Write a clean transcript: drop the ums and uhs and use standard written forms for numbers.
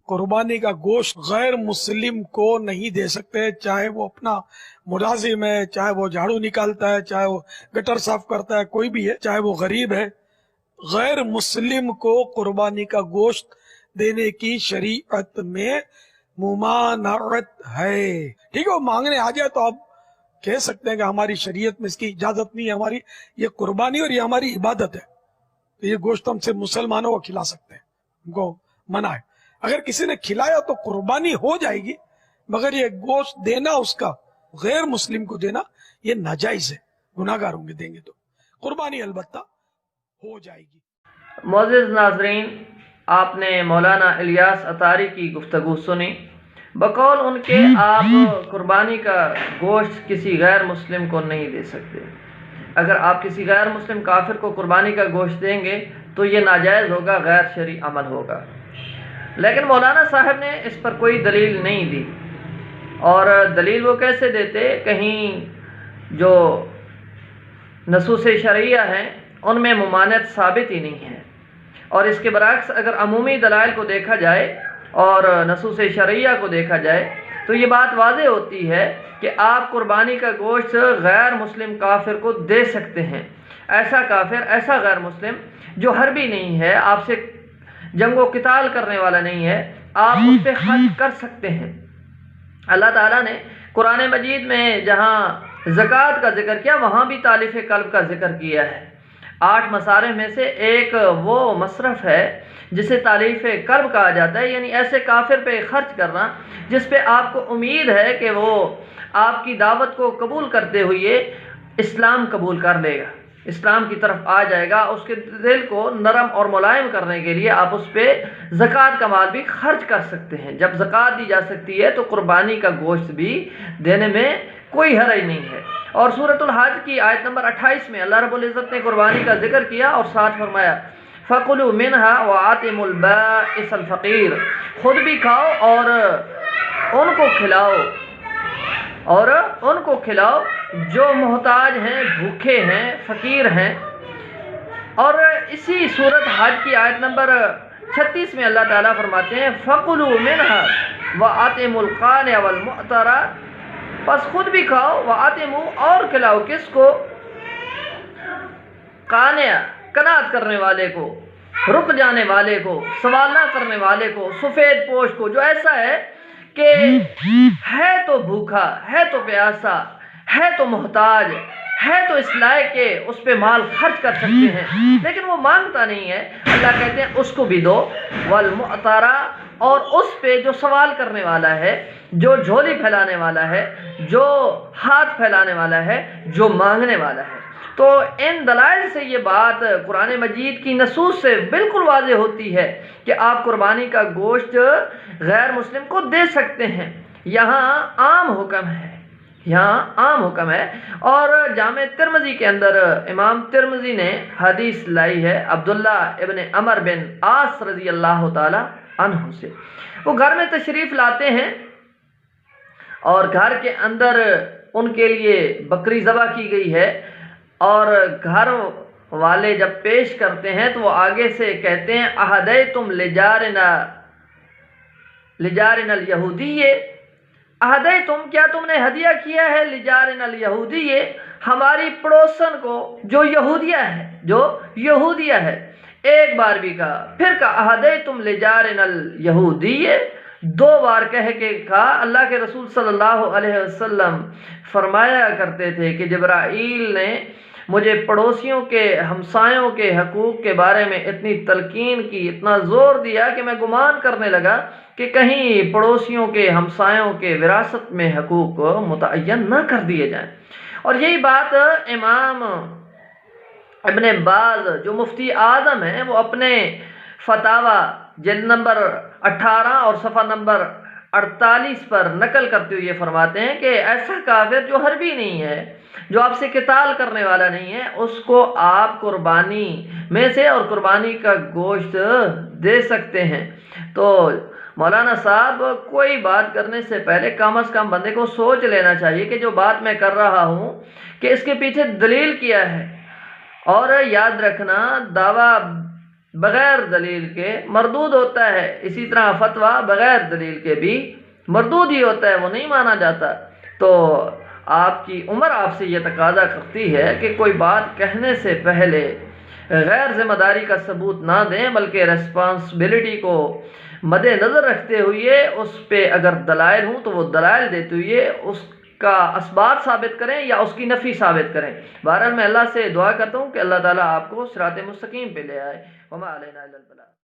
कुर्बानी का गोश्त गैर मुस्लिम को नहीं दे सकते, चाहे वो अपना मुलाजिम है, चाहे वो झाड़ू निकालता है, चाहे वो गटर साफ करता है, कोई भी है, चाहे वो गरीब है। गैर मुस्लिम को कुर्बानी का गोश्त देने की शरीयत में मुमानअत है। ठीक है, वो मांगने आ जाए तो आप कह सकते हैं कि हमारी शरीयत में इसकी इजाजत नहीं है, हमारी ये कुर्बानी और ये हमारी इबादत है, तो ये गोश्त हम सिर्फ मुसलमानों को खिला सकते हैं, उनको मना है। अगर किसी ने खिलाया तो कुर्बानी हो जाएगी, मगर ये गोश्त देना उसका गैर मुस्लिम को देना ये नाजायज है, गुनाहगार होंगे देंगे तो। कुर्बानी अलबत्ता हो जाएगी। मोअज़्ज़िज़ नाज़रीन, आपने मौलाना इलियास अतारी की गुफ्तगू सुनी। बकौल उनके आप कुर्बानी का गोश्त किसी गैर मुस्लिम को नहीं दे सकते। अगर आप किसी गैर मुस्लिम काफिर को कुर्बानी का गोश्त देंगे तो ये नाजायज़ होगा, गैर शरई अमल होगा। लेकिन मौलाना साहब ने इस पर कोई दलील नहीं दी, और दलील वो कैसे देते, कहीं जो नसूस शरइया हैं उनमें मुमानत साबित ही नहीं है। और इसके बरक्स अगर अमूमी दलाइल को देखा जाए और नसूस शरइया को देखा जाए तो ये बात वाज़ेह होती है कि आप कुर्बानी का गोश्त गैर मुस्लिम काफिर को दे सकते हैं। ऐसा काफिर, ऐसा गैर मुस्लिम जो हरबी नहीं है, आपसे जंगो क़िताल करने वाला नहीं है, आप उस पर खर्च कर सकते हैं। अल्लाह ताला ने कुरान मजीद में जहाँ ज़कात का जिक्र किया, वहाँ भी तालिफ़ क़ल्ब का जिक्र किया है। 8 मसारिफ में से एक वो मसरफ़ है जिसे तालिफ़ क़ल्ब कहा जाता है, यानी ऐसे काफिर पे खर्च करना जिस पे आपको उम्मीद है कि वो आपकी दावत को कबूल करते हुए इस्लाम कबूल कर लेगा, इस्लाम की तरफ आ जाएगा। उसके दिल को नरम और मुलायम करने के लिए आप उस पर ज़कात का माल भी खर्च कर सकते हैं। जब ज़कात दी जा सकती है तो कुर्बानी का गोश्त भी देने में कोई हरज नहीं है। और सूरतुल हज की आयत नंबर 28 में अल्लाह रब्बुल इज़्ज़त ने कुर्बानी का जिक्र किया और साथ फरमाया फ़कुलू मिन्हा व आतिमुल बाइसल फ़कीर, खुद भी खाओ और उनको खिलाओ जो मोहताज हैं, भूखे हैं, फ़कीर हैं। और इसी सूरत हज की आयत नंबर 36 में अल्लाह ताला फरमाते हैं फ़कुलू मिन्हा व आतिमुल क़ानिअ वल मुअतरा, बस खुद भी खाओ, व आतिमू और खिलाओ किसको, कानिया कनात करने वाले को, रुक जाने वाले को, सवाल ना करने वाले को, सफ़ेद पोश को, जो ऐसा है कि है तो भूखा, है तो प्यासा, है तो मोहताज, है तो इस लायक के उस पे माल खर्च कर सकते हैं, लेकिन वो मांगता नहीं है। अल्लाह कहते हैं उसको भी दो। वल मुअतरा, और उस पे जो सवाल करने वाला है, जो झोली फैलाने वाला है, जो हाथ फैलाने वाला है, जो मांगने वाला है। तो इन दलाइल से ये बात कुरान मजीद की नसूस से बिल्कुल वाज़ेह होती है कि आप कुर्बानी का गोश्त गैर मुस्लिम को दे सकते हैं। यहाँ आम हुक्म है, यहाँ आम हुक्म है। और जामे तिरमिज़ी के अंदर इमाम तिरमिज़ी ने हदीस लाई है अब्दुल्ला इब्न अमर बिन आस रज़ी अल्लाह ताला अन्हु से। वो घर में तशरीफ़ लाते हैं और घर के अंदर उनके लिए बकरी ज़बह की गई है, और घर वाले जब पेश करते हैं तो वो आगे से कहते हैं अहदै तुम लिजारिनल यहूदिये, अहदै तुम, क्या तुमने हदिया किया है, लिजारिनल यहूदिये, हमारी पड़ोसन को जो यहूदिया है। एक बार भी कहा, फिर कहा अहदै तुम लिजारिनल यहूदिये, 2 बार कह के कहा। अल्लाह के रसूल सल्लल्लाहु अलैहि वसल्लम फरमाया करते थे कि जिब्राईल ने मुझे पड़ोसियों के, हमसायों के हकूक़ के बारे में इतनी तलकीन की, इतना ज़ोर दिया कि मैं गुमान करने लगा कि कहीं पड़ोसियों के, हमसायों के विरासत में हकूक़ मुतअय्यन न कर दिए जाएं। और यही बात इमाम इब्न बाज़ जो मुफ्ती आज़म हैं, वो अपने फतावा जिल्द नंबर 18 और सफ़ा नंबर 48 पर नकल करते हुए फरमाते हैं कि ऐसा काफिर जो हरबी नहीं है, जो आपसे क़िताल करने वाला नहीं है, उसको आप कुर्बानी में से और कुर्बानी का गोश्त दे सकते हैं। तो मौलाना साहब, कोई बात करने से पहले कम अज़ कम बंदे को सोच लेना चाहिए कि जो बात मैं कर रहा हूँ कि इसके पीछे दलील क्या है। और याद रखना, दावा بغیر دلیل کے مردود ہوتا ہے، اسی طرح فتویٰ بغیر دلیل کے بھی مردود ہی ہوتا ہے، وہ نہیں مانا جاتا۔ تو آپ کی عمر آپ سے یہ تقاضا کرتی ہے کہ کوئی بات کہنے سے پہلے غیر ذمہ داری کا ثبوت نہ دیں، بلکہ ریسپانسبلٹی کو مد نظر رکھتے ہوئے اس پہ اگر دلائل ہوں تو وہ دلائل دیتے ہوئے اس کا اسبات ثابت کریں یا اس کی نفی ثابت کریں۔ بہرحال میں اللہ سے دعا کرتا ہوں کہ اللہ تعالیٰ آپ کو صراط مستقیم پہ لے آئے۔ وما علینا الا البلاغ۔